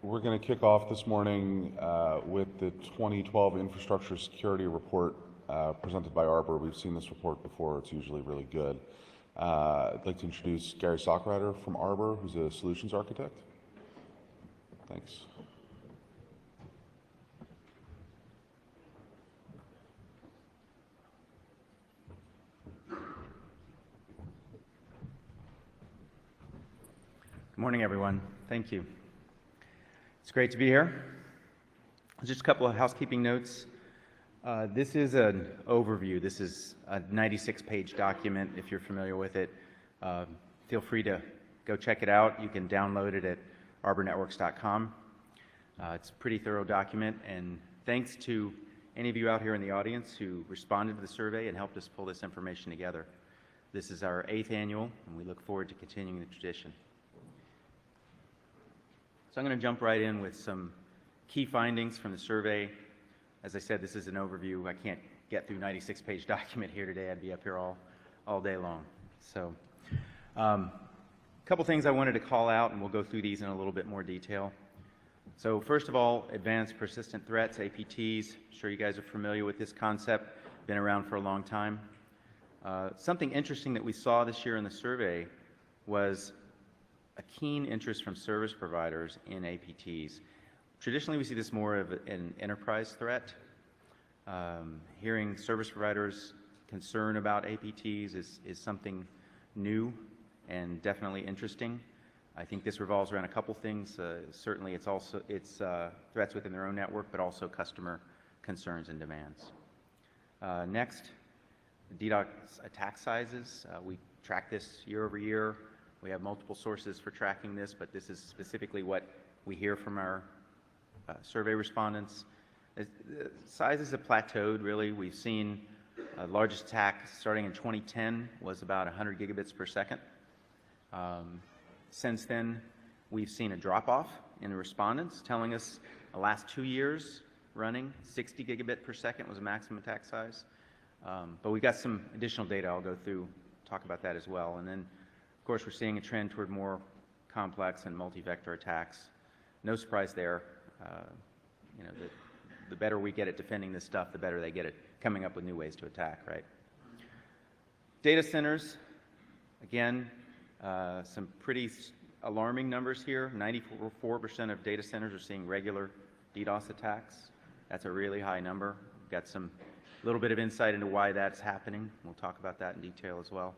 We're going to kick off this morning with the 2012 Infrastructure Security Report presented by Arbor. We've seen this report before. It's usually really good. I'd like to introduce Gary Sockrider from Arbor, who's a solutions architect. Thanks. Good morning, everyone. Thank you. It's great to be here. Just a couple of housekeeping notes. This is an overview. This is a 96-page document. If you're familiar with it, feel free to go check it out. You can download it at arbornetworks.com. It's a pretty thorough document, and thanks to any of you out here in the audience who responded to the survey and helped us pull this information together. This is our 8th annual, and we look forward to continuing the tradition. So I'm going to jump right in with some key findings from the survey. As I said, this is an overview. I can't get through a 96-page document here today. I'd be up here all day long. So a couple things I wanted to call out, and we'll go through these in a little bit more detail. So first of all, advanced persistent threats, APTs. I'm sure you guys are familiar with this concept. Been around for a long time. Something interesting that we saw this year in the survey was a keen interest from service providers in APTs. Traditionally, we see this more of an enterprise threat. Hearing service providers' concern about APTs is something new and definitely interesting. I think this revolves around a couple things. Certainly, it's threats within their own network, but also customer concerns and demands. Next, DDoS attack sizes. We track this year over year. We have multiple sources for tracking this, but this is specifically what we hear from our survey respondents. The sizes have plateaued, really. We've seen the largest attack starting in 2010 was about 100 gigabits per second. Since then, we've seen a drop-off in the respondents, telling us the last 2 years running, 60 gigabit per second was a maximum attack size. But we've got some additional data I'll go through, talk about that as well. And then, of course, we're seeing a trend toward more complex and multi-vector attacks. No surprise there. The better we get at defending this stuff, the better they get at coming up with new ways to attack, right? Data centers, again, some pretty alarming numbers here. 94% of data centers are seeing regular DDoS attacks. That's a really high number. We've got some little bit of insight into why that's happening. We'll talk about that in detail as well.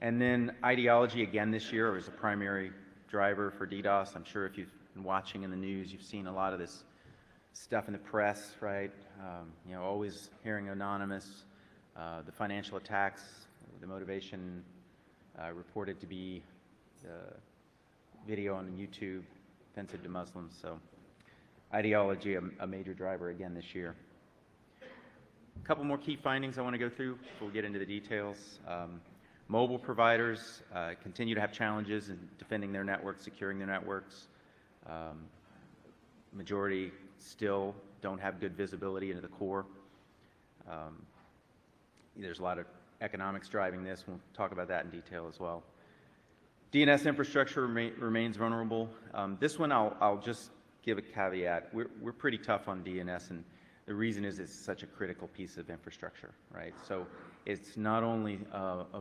And then ideology, again, this year was a primary driver for DDoS. I'm sure if you've been watching in the news, you've seen a lot of this stuff in the press, right? Always hearing anonymous, the financial attacks, the motivation reported to be video on YouTube, offensive to Muslims. So ideology, a major driver again this year. A couple more key findings I want to go through before we get into the details. Mobile providers continue to have challenges in defending their networks, securing their networks. Majority still don't have good visibility into the core. There's a lot of economics driving this. We'll talk about that in detail as well. DNS infrastructure remains vulnerable. This one I'll just give a caveat. We're pretty tough on DNS, and the reason is it's such a critical piece of infrastructure, right? So it's not only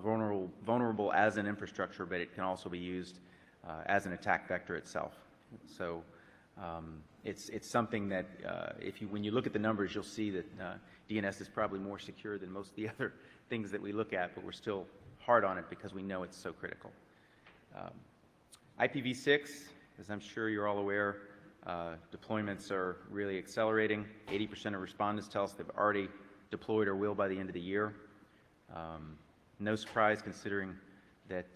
vulnerable as an infrastructure, but it can also be used as an attack vector itself. So it's something that when you look at the numbers, you'll see that DNS is probably more secure than most of the other things that we look at, but we're still hard on it because we know it's so critical. IPv6, as I'm sure you're all aware, deployments are really accelerating. 80% of respondents tell us they've already deployed or will by the end of the year. No surprise considering that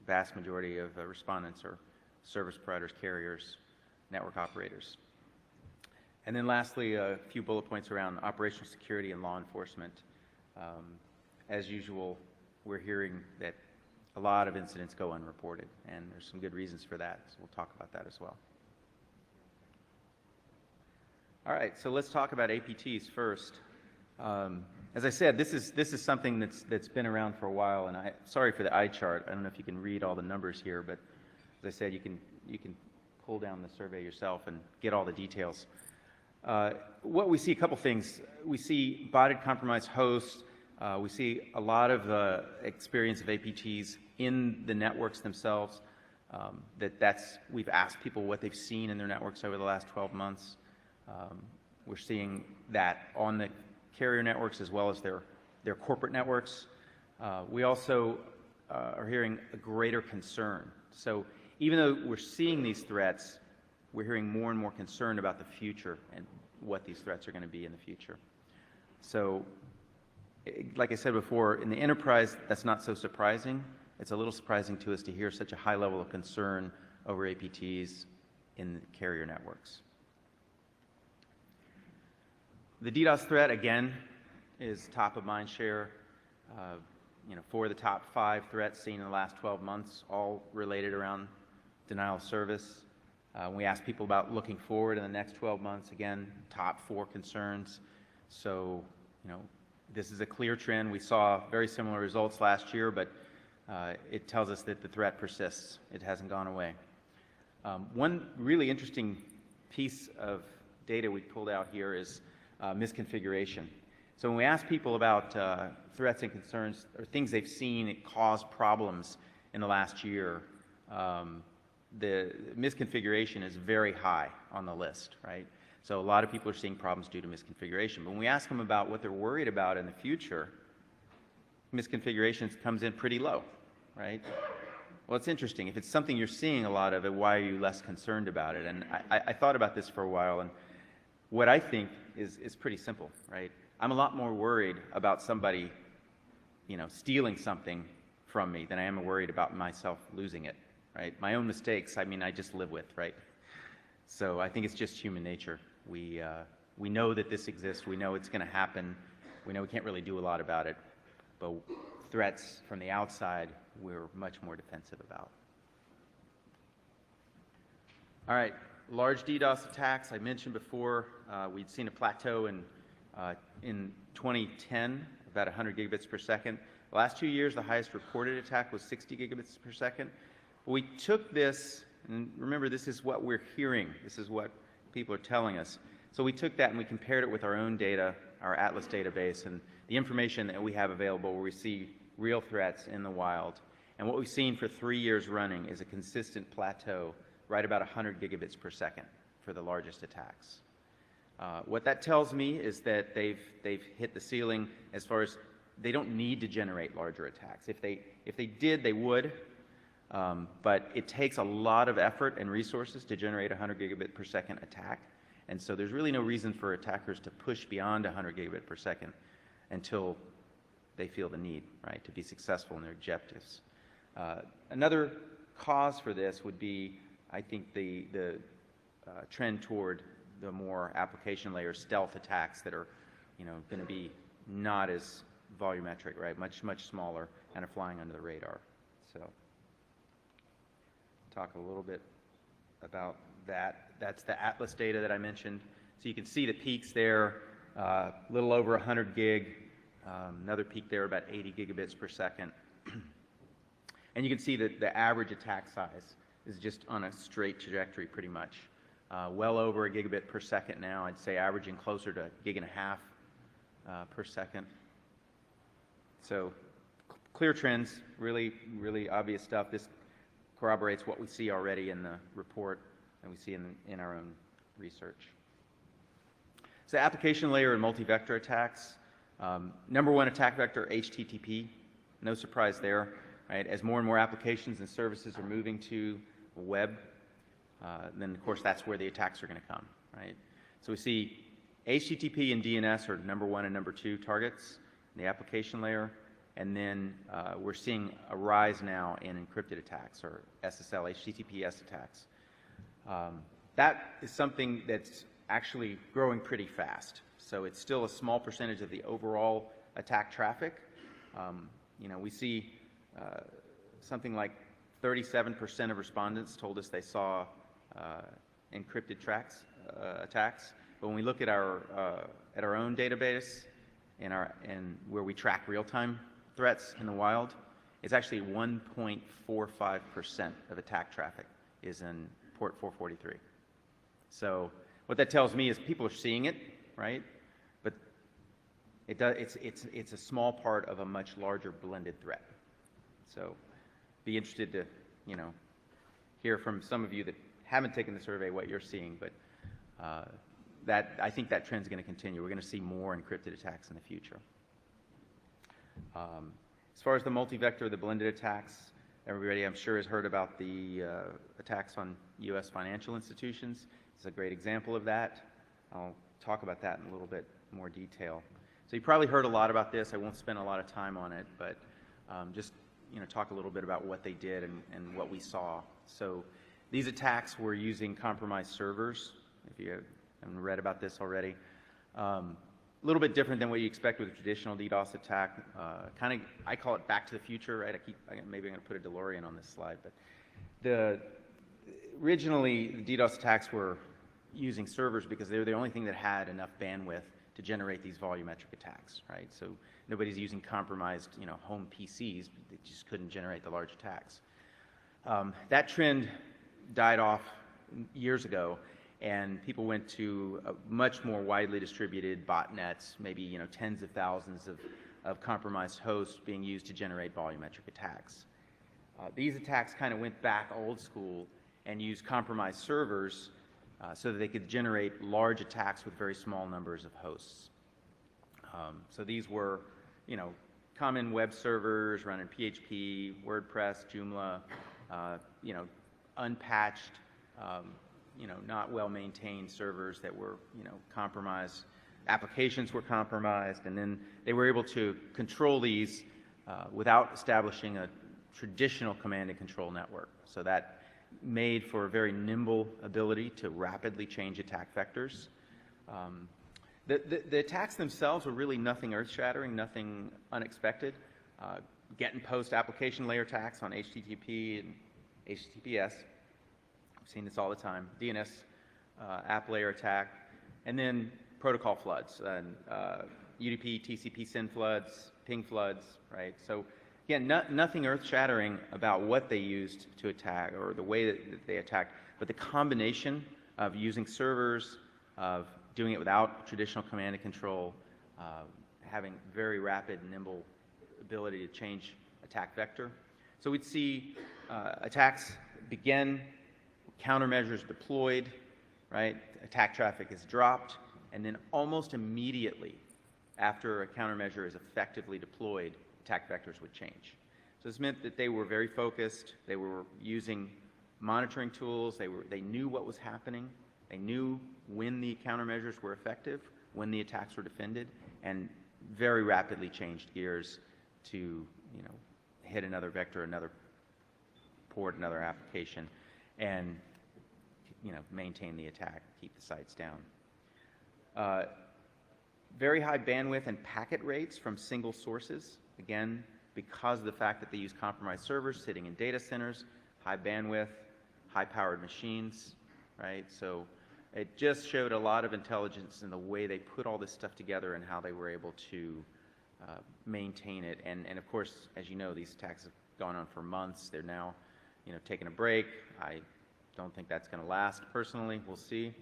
vast majority of respondents are service providers, carriers, network operators. And then lastly, a few bullet points around operational security and law enforcement. As usual, we're hearing that a lot of incidents go unreported, and there's some good reasons for that, so we'll talk about that as well. All right, so let's talk about APTs first. As I said, this is something that's been around for a while, and sorry for the eye chart. I don't know if you can read all the numbers here, but as I said, you can pull down the survey yourself and get all the details. What we see, a couple things. We see botted compromised hosts. We see a lot of experience of APTs in the networks themselves. We've asked people what they've seen in their networks over the last 12 months. We're seeing that on the carrier networks as well as their corporate networks. We also are hearing a greater concern. So even though we're seeing these threats, we're hearing more and more concern about the future and what these threats are going to be in the future. So, like I said before, in the enterprise, that's not so surprising. It's a little surprising to us to hear such a high level of concern over APTs in the carrier networks. The DDoS threat, again, is top of mind share. For the top 5 threats seen in the last 12 months, all related around denial of service. We asked people about looking forward in the next 12 months. Again, top 4 concerns. So, this is a clear trend. We saw very similar results last year, but it tells us that the threat persists. It hasn't gone away. One really interesting piece of data we pulled out here is misconfiguration. So when we ask people about threats and concerns or things they've seen that cause problems in the last year, the misconfiguration is very high on the list, right? So a lot of people are seeing problems due to misconfiguration. But when we ask them about what they're worried about in the future, misconfiguration comes in pretty low, right? Well, it's interesting. If it's something you're seeing a lot of it, why are you less concerned about it? And I thought about this for a while, and what I think is pretty simple, right? I'm a lot more worried about somebody, stealing something from me than I am worried about myself losing it, right? My own mistakes, I just live with, right? So I think it's just human nature. We know that this exists. We know it's going to happen. We know we can't really do a lot about it. But threats from the outside, we're much more defensive about. All right, large DDoS attacks. I mentioned before we'd seen a plateau in 2010, about 100 gigabits per second. The last 2 years, the highest reported attack was 60 gigabits per second. We took this, and remember, this is what we're hearing. This is what people are telling us. So we took that and we compared it with our own data, our Atlas database, and the information that we have available where we see real threats in the wild. And what we've seen for 3 years running is a consistent plateau, right about 100 gigabits per second for the largest attacks. What that tells me is that they've hit the ceiling as far as they don't need to generate larger attacks. If they did, they would. But it takes a lot of effort and resources to generate a 100 gigabit per second attack. And so there's really no reason for attackers to push beyond 100 gigabit per second until they feel the need, right, to be successful in their objectives. Another cause for this would be, I think, the trend toward the more application layer stealth attacks that are, going to be not as volumetric, right, much smaller and are flying under the radar. So talk a little bit about that. That's the Atlas data that I mentioned. So you can see the peaks there, a little over 100 gig, another peak there about 80 gigabits per second. And you can see that the average attack size is just on a straight trajectory pretty much. Well over a gigabit per second now, I'd say averaging closer to 1.5 gigs per second. So clear trends, really, really obvious stuff. This corroborates what we see already in the report and we see in our own research. So application layer and multi-vector attacks. Number one attack vector, HTTP. No surprise there, right? As more and more applications and services are moving to web, then of course that's where the attacks are going to come, right? So we see HTTP and DNS are number 1 and number 2 targets in the application layer. And then we're seeing a rise now in encrypted attacks, or SSL, HTTPS attacks. That is something that's actually growing pretty fast. So it's still a small percentage of the overall attack traffic. We see something like 37% of respondents told us they saw encrypted attacks. But when we look at our own database and where we track real-time threats in the wild, it's actually 1.45% of attack traffic is in port 443. So what that tells me is people are seeing it, right? But it's a small part of a much larger blended threat. So be interested to, hear from some of you that haven't taken the survey what you're seeing, but I think that trend's going to continue. We're going to see more encrypted attacks in the future. As far as the multi-vector, the blended attacks, everybody I'm sure has heard about the attacks on U.S. financial institutions. It's a great example of that. I'll talk about that in a little bit more detail. So you probably heard a lot about this. I won't spend a lot of time on it, but just talk a little bit about what they did and what we saw. So these attacks were using compromised servers. If you haven't read about this already, a little bit different than what you expect with a traditional DDoS attack. I call it back to the future, right? Maybe I'm going to put a DeLorean on this slide, but originally the DDoS attacks were using servers because they were the only thing that had enough bandwidth to generate these volumetric attacks, right? So nobody's using compromised, home PCs. They just couldn't generate the large attacks. That trend died off years ago, and people went to much more widely distributed botnets, maybe tens of thousands of compromised hosts being used to generate volumetric attacks. These attacks kind of went back old school and used compromised servers so that they could generate large attacks with very small numbers of hosts. So these were, common web servers running PHP, WordPress, Joomla, unpatched, not well-maintained servers that were, compromised. Applications were compromised, and then they were able to control these without establishing a traditional command and control network. So that made for a very nimble ability to rapidly change attack vectors. The attacks themselves were really nothing earth-shattering, nothing unexpected. Get and post application layer attacks on HTTP and HTTPS. I've seen this all the time. DNS app layer attack, and then protocol floods, and UDP, TCP SYN floods, ping floods, right? So again, nothing earth-shattering about what they used to attack or the way that they attacked, but the combination of using servers, of doing it without traditional command and control, having very rapid, nimble ability to change attack vector. So we'd see attacks begin, countermeasures deployed, right? Attack traffic is dropped, and then almost immediately after a countermeasure is effectively deployed, attack vectors would change. So this meant that they were very focused. They were using monitoring tools. They knew what was happening. They knew when the countermeasures were effective, when the attacks were defended, and very rapidly changed gears to hit another vector, another port, another application, and maintain the attack, keep the sites down. Very high bandwidth and packet rates from single sources. Again, because of the fact that they use compromised servers sitting in data centers, high bandwidth, high-powered machines, right? So it just showed a lot of intelligence in the way they put all this stuff together and how they were able to maintain it. And of course, as you know, these attacks have gone on for months. They're now, taking a break. I don't think that's going to last. Personally, we'll see.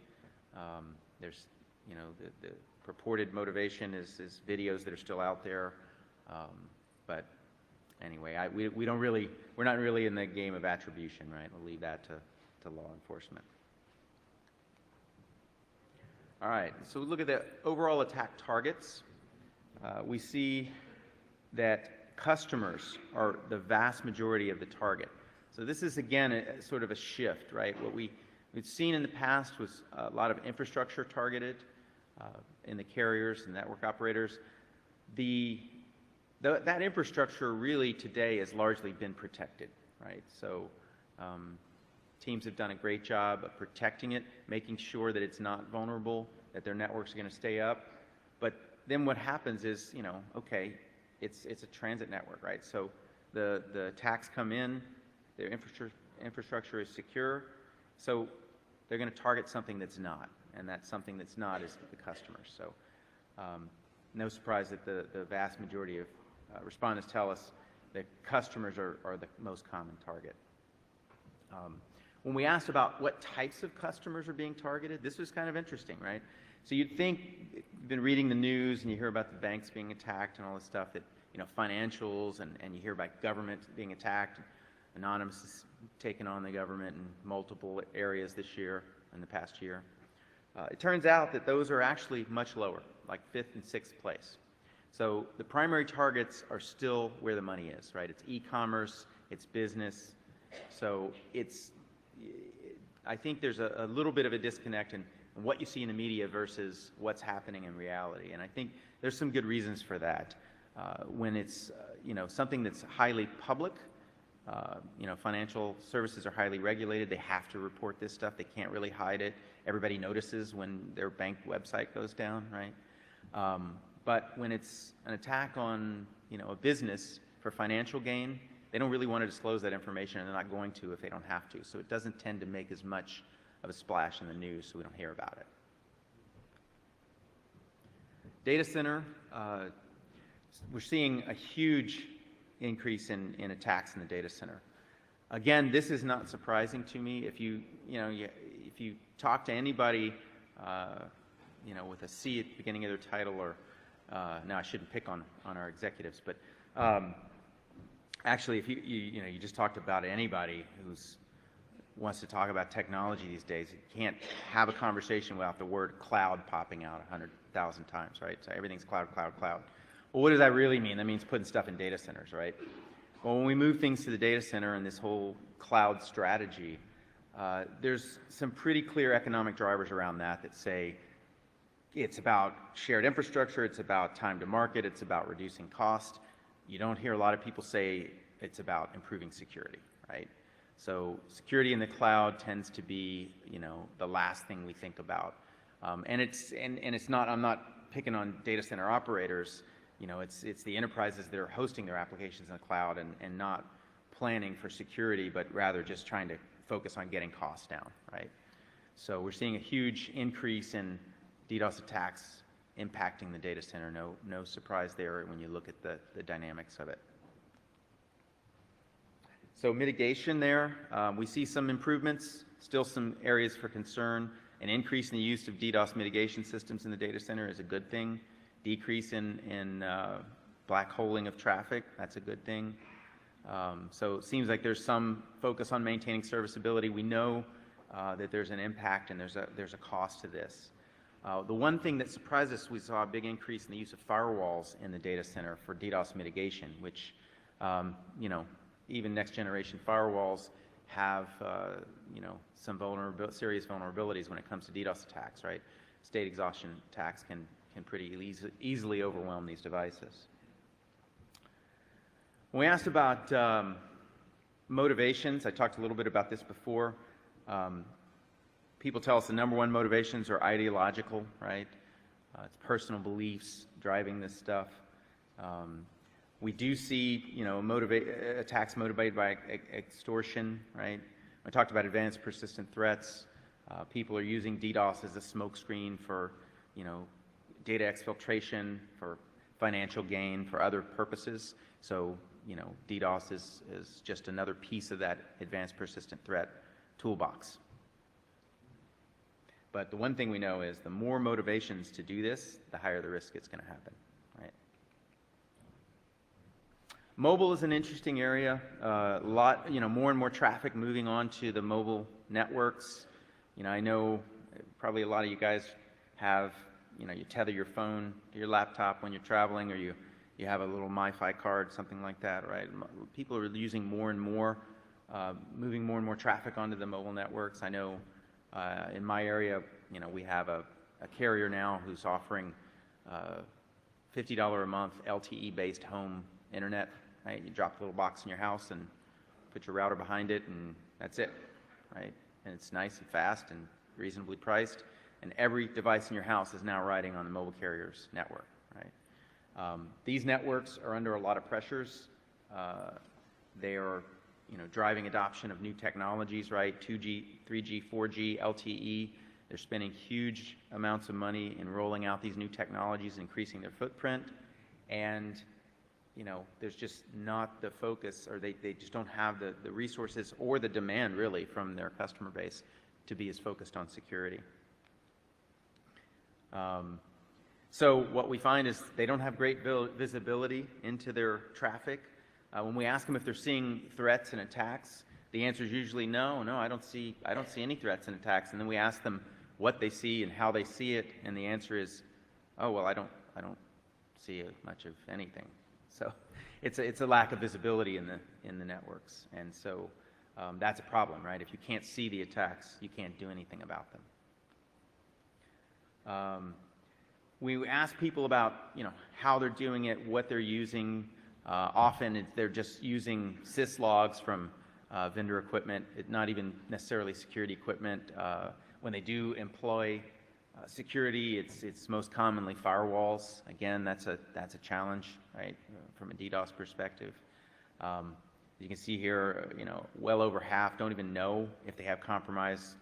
There's, the purported motivation is videos that are still out there. But anyway, we're not really in the game of attribution, right? We'll leave that to law enforcement. All right, so we look at the overall attack targets. We see that customers are the vast majority of the target. So this is, again, sort of a shift, right? What we've seen in the past was a lot of infrastructure targeted in the carriers and network operators. That infrastructure really today has largely been protected, right? So teams have done a great job of protecting it, making sure that it's not vulnerable, that their networks are going to stay up. But then what happens is, okay, it's a transit network, right? So the attacks come in, their infrastructure is secure, so they're going to target something that's not, and that something that's not is the customers. So no surprise that the vast majority of respondents tell us that customers are the most common target. When we asked about what types of customers are being targeted, this was kind of interesting, right? So you'd think, you've been reading the news and you hear about the banks being attacked and all this stuff, that, you know, financials, and you hear about government being attacked. Anonymous has taken on the government in multiple areas this year, in the past year. It turns out that those are actually much lower, like 5th and 6th place. So the primary targets are still where the money is, right? It's e-commerce, it's business. So I think there's a little bit of a disconnect in what you see in the media versus what's happening in reality. And I think there's some good reasons for that. When it's you know, something that's highly public, you know, financial services are highly regulated. They have to report this stuff. They can't really hide it. Everybody notices when their bank website goes down, right? But when it's an attack on, you know, a business for financial gain, they don't really want to disclose that information, and they're not going to if they don't have to. So it doesn't tend to make as much of a splash in the news, so we don't hear about it. Data center, we're seeing a huge increase in attacks in the data center. Again, this is not surprising to me. If you talk to anybody, you know, with a C at the beginning of their title, or now I shouldn't pick on our executives, but actually, if you just talked about anybody who wants to talk about technology these days, you can't have a conversation without the word cloud popping out 100,000 times, right? So everything's cloud, cloud, cloud. Well, what does that really mean? That means putting stuff in data centers, right? Well, when we move things to the data center and this whole cloud strategy, there's some pretty clear economic drivers around that say it's about shared infrastructure, it's about time to market, it's about reducing cost. You don't hear a lot of people say it's about improving security, right? So security in the cloud tends to be, you know, the last thing we think about. And it's not, I'm not picking on data center operators. You know, it's the enterprises that are hosting their applications in the cloud and not planning for security, but rather just trying to focus on getting costs down, right? So we're seeing a huge increase in DDoS attacks impacting the data center. No surprise there when you look at the dynamics of it. So mitigation there, we see some improvements, still some areas for concern. An increase in the use of DDoS mitigation systems in the data center is a good thing. Decrease in black holing of traffic, that's a good thing. So it seems like there's some focus on maintaining serviceability. We know that there's an impact and there's a cost to this. The one thing that surprised us, we saw a big increase in the use of firewalls in the data center for DDoS mitigation, which, you know, even next generation firewalls have, you know, some serious vulnerabilities when it comes to DDoS attacks, right? State exhaustion attacks can pretty easily overwhelm these devices. When we asked about motivations, I talked a little bit about this before. People tell us the number one motivations are ideological, right? It's personal beliefs driving this stuff. We do see, you know, attacks motivated by extortion, right? I talked about advanced persistent threats. People are using DDoS as a smokescreen for, you know, data exfiltration, for financial gain, for other purposes. So, you know, DDoS is just another piece of that advanced persistent threat toolbox. But the one thing we know is the more motivations to do this, the higher the risk it's going to happen, right? Mobile is an interesting area. You know, more and more traffic moving on to the mobile networks. You know, I know probably a lot of you guys have, you know, you tether your phone to your laptop when you're traveling, or you have a little MiFi card, something like that, right? People are using more and more, moving more and more traffic onto the mobile networks. I know in my area, you know, we have a carrier now who's offering $50 a month LTE-based home internet, right? You drop a little box in your house and put your router behind it, and that's it, right? And it's nice and fast and reasonably priced, and every device in your house is now riding on the mobile carrier's network, right? These networks are under a lot of pressures. They are, you know, driving adoption of new technologies, right? 2G, 3G, 4G, LTE. They're spending huge amounts of money in rolling out these new technologies, increasing their footprint, and there's just not the focus, or they just don't have the resources or the demand really from their customer base to be as focused on security. So what we find is they don't have great visibility into their traffic. When we ask them if they're seeing threats and attacks, the answer is usually no, I don't see any threats and attacks. And then we ask them what they see and how they see it, and the answer is, oh well, I don't see much of anything. So it's a lack of visibility in the networks, and so that's a problem, right? If you can't see the attacks, you can't do anything about them. We ask people about how they're doing it, what they're using. Often they're just using syslogs from vendor equipment, not even necessarily security equipment. When they do employ security, it's most commonly firewalls. Again, that's a challenge, right, from a DDoS perspective. You can see here, well over half don't even know if they have compromised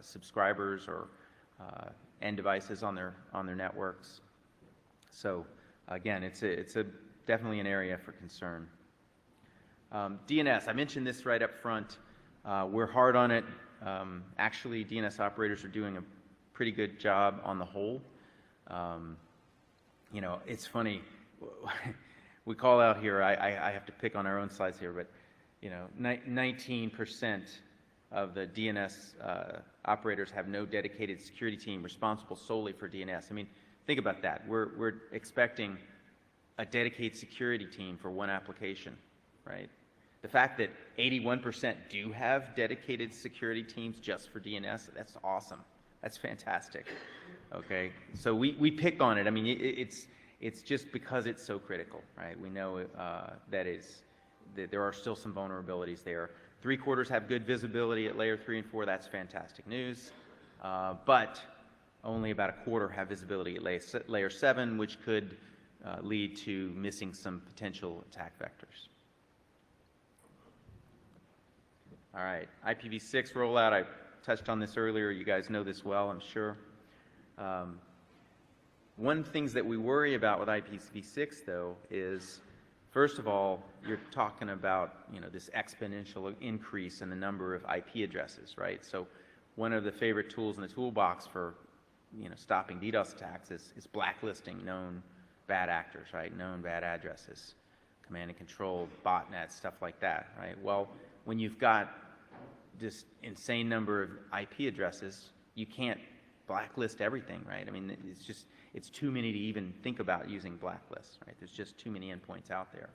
subscribers or end devices on their networks. So again, it's definitely an area for concern. DNS, I mentioned this right up front. We're hard on it. Actually, DNS operators are doing a pretty good job on the whole. It's funny. We call out here, I have to pick on our own slides here, but 19% of the DNS operators have no dedicated security team responsible solely for DNS. I mean, think about that. We're expecting a dedicated security team for one application, right? The fact that 81% do have dedicated security teams just for DNS, that's awesome. That's fantastic. Okay, so we pick on it. I mean, it's just because it's so critical, right? We know that there are still some vulnerabilities there. 3/4 have good visibility at layer 3 and 4. That's fantastic news. But only about 1/4 have visibility at layer 7, which could lead to missing some potential attack vectors. All right, IPv6 rollout. I touched on this earlier. You guys know this well, I'm sure. One of the things that we worry about with IPv6, though, is, first of all, you're talking about this exponential increase in the number of IP addresses, right? So one of the favorite tools in the toolbox for stopping DDoS attacks is blacklisting known bad actors, right? Known bad addresses, command and control, botnets, stuff like that, right? Well, when you've got this insane number of IP addresses, you can't blacklist everything, right? I mean, it's too many to even think about using blacklists, right? There's just too many endpoints out there.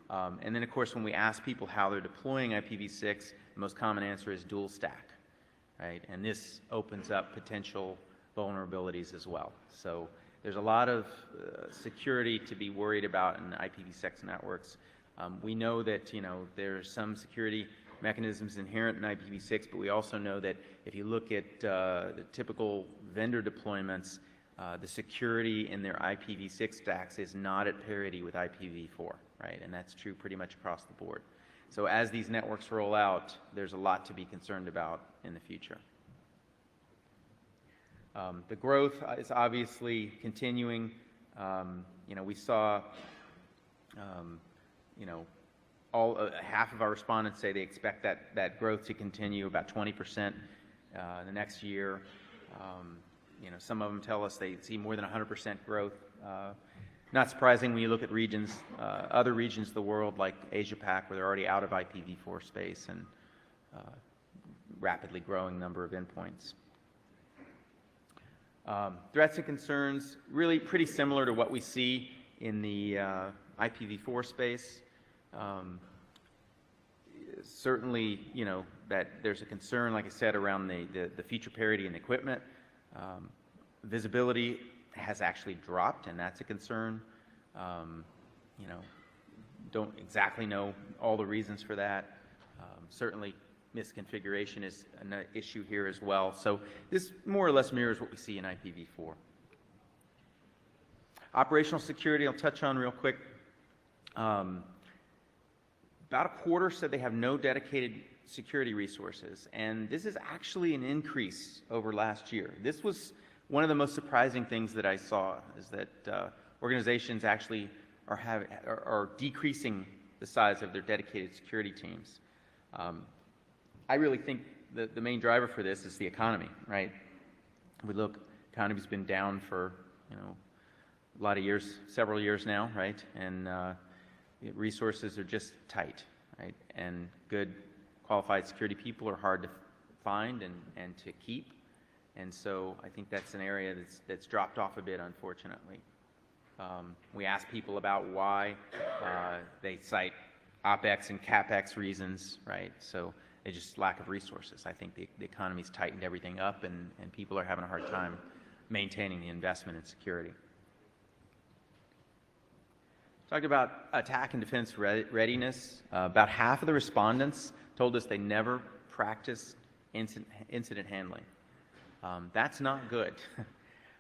And then, of course, when we ask people how they're deploying IPv6, the most common answer is dual stack, right? And this opens up potential vulnerabilities as well. So there's a lot of security to be worried about in IPv6 networks. We know that there's some security mechanisms inherent in IPv6, but we also know that if you look at the typical vendor deployments, the security in their IPv6 stacks is not at parity with IPv4, right? And that's true pretty much across the board. So as these networks roll out, there's a lot to be concerned about in the future. The growth is obviously continuing. We saw, half of our respondents say they expect that growth to continue, about 20% the next year. Some of them tell us they see more than 100% growth. Not surprising when you look at regions, other regions of the world like Asia-Pac, where they're already out of IPv4 space and rapidly growing number of endpoints. Threats and concerns, really pretty similar to what we see in the IPv4 space. Certainly, that there's a concern, like I said, around the feature parity in the equipment. Visibility has actually dropped, and that's a concern. Don't exactly know all the reasons for that. Certainly, misconfiguration is an issue here as well. So this more or less mirrors what we see in IPv4. Operational security, I'll touch on real quick. About 1/4 said they have no dedicated security resources, and this is actually an increase over last year. This was one of the most surprising things that I saw, is that organizations actually are decreasing the size of their dedicated security teams. I really think the main driver for this is the economy, right? We look, economy's been down for, a lot of years, several years now, right? And resources are just tight, right? And good qualified security people are hard to find and to keep. And so I think that's an area that's dropped off a bit, unfortunately. We ask people about why. They cite OpEx and CapEx reasons, right? So it's just lack of resources. I think the economy's tightened everything up, and people are having a hard time maintaining the investment in security. Talked about attack and defense readiness. About half of the respondents told us they never practiced incident handling. That's not good,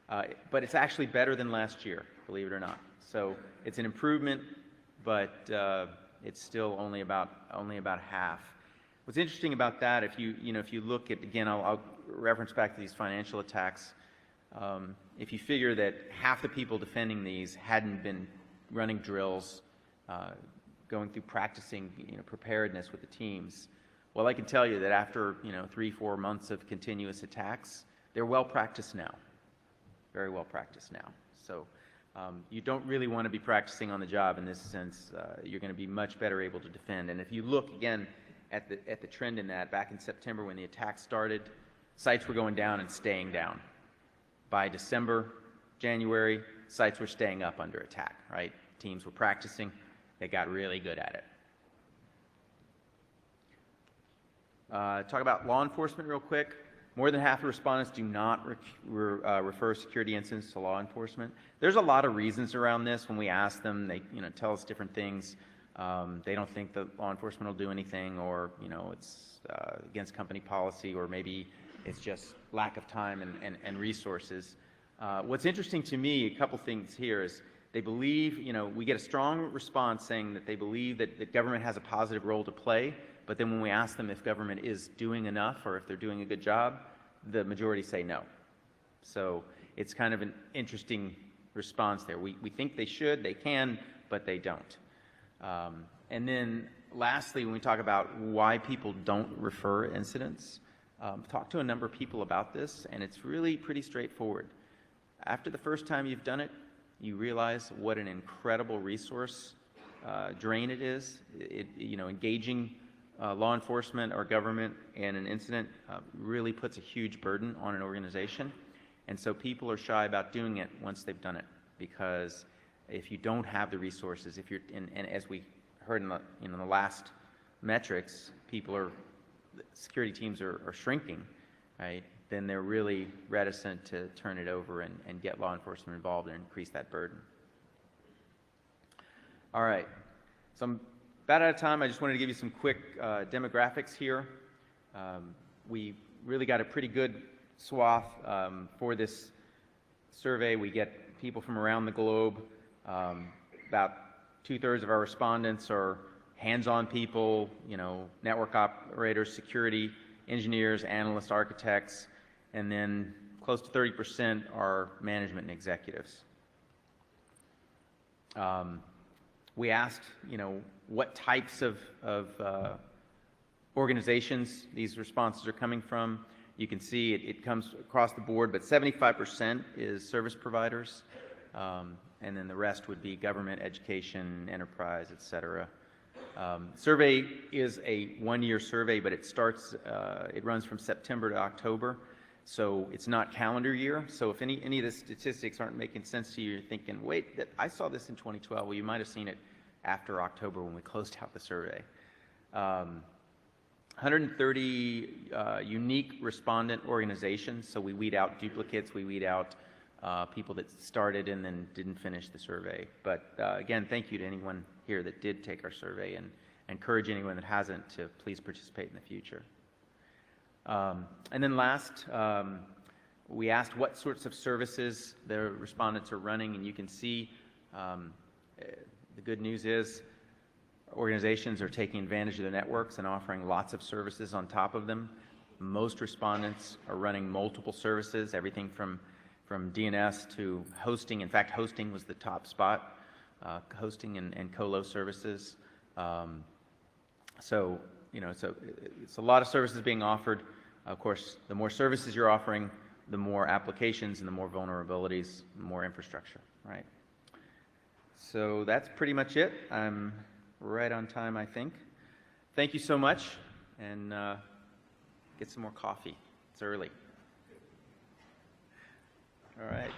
but it's actually better than last year, believe it or not. So it's an improvement, but it's still only about half. What's interesting about that, if you look at, again, I'll reference back to these financial attacks. If you figure that half the people defending these hadn't been running drills, going through practicing, preparedness with the teams, well, I can tell you that after 3-4 months of continuous attacks, they're well practiced now, very well practiced now. So you don't really want to be practicing on the job in this sense. You're going to be much better able to defend. And if you look again at the trend in that, back in September when the attack started, sites were going down and staying down. By December, January, sites were staying up under attack, right? Teams were practicing. They got really good at it. Talk about law enforcement real quick. More than half of respondents do not refer security incidents to law enforcement. There's a lot of reasons around this. When we ask them, they tell us different things. They don't think that law enforcement will do anything, or it's against company policy, or maybe it's just lack of time and resources. What's interesting to me, a couple things here, is they believe, we get a strong response saying that they believe that government has a positive role to play, but then when we ask them if government is doing enough or if they're doing a good job, the majority say no. So it's kind of an interesting response there. We think they should, they can, but they don't. And then lastly, when we talk about why people don't refer incidents, talk to a number of people about this, and it's really pretty straightforward. After the first time you've done it, you realize what an incredible resource drain it is. Engaging law enforcement or government in an incident really puts a huge burden on an organization, and so people are shy about doing it once they've done it, because if you don't have the resources, if you're and as we heard in the last metrics, security teams are shrinking, right? Then they're really reticent to turn it over and get law enforcement involved and increase that burden. All right, so I'm about out of time. I just wanted to give you some quick demographics here. We really got a pretty good swath for this survey. We get people from around the globe. About 2/3 of our respondents are hands-on people, network operators, security engineers, analysts, architects, and then close to 30% are management and executives. We asked, what types of organizations these responses are coming from. You can see it comes across the board, but 75% is service providers, and then the rest would be government, education, enterprise, et cetera. Survey is a one-year survey, but it runs from September to October, so it's not calendar year. So if any of the statistics aren't making sense to you, you're thinking, wait, I saw this in 2012. Well, you might have seen it after October when we closed out the survey. 130 unique respondent organizations, so we weed out duplicates, we weed out people that started and then didn't finish the survey. But again, thank you to anyone here that did take our survey, and encourage anyone that hasn't to please participate in the future. And then last, we asked what sorts of services the respondents are running, and you can see the good news is organizations are taking advantage of the networks and offering lots of services on top of them. Most respondents are running multiple services, everything from DNS to hosting. In fact, hosting was the top spot. hosting and colo services. So, you know, it's a lot of services being offered. Of course, the more services you're offering, the more applications and the more vulnerabilities, the more infrastructure, right? So that's pretty much it. I'm right on time, I think. Thank you so much, and get some more coffee. It's early. All right.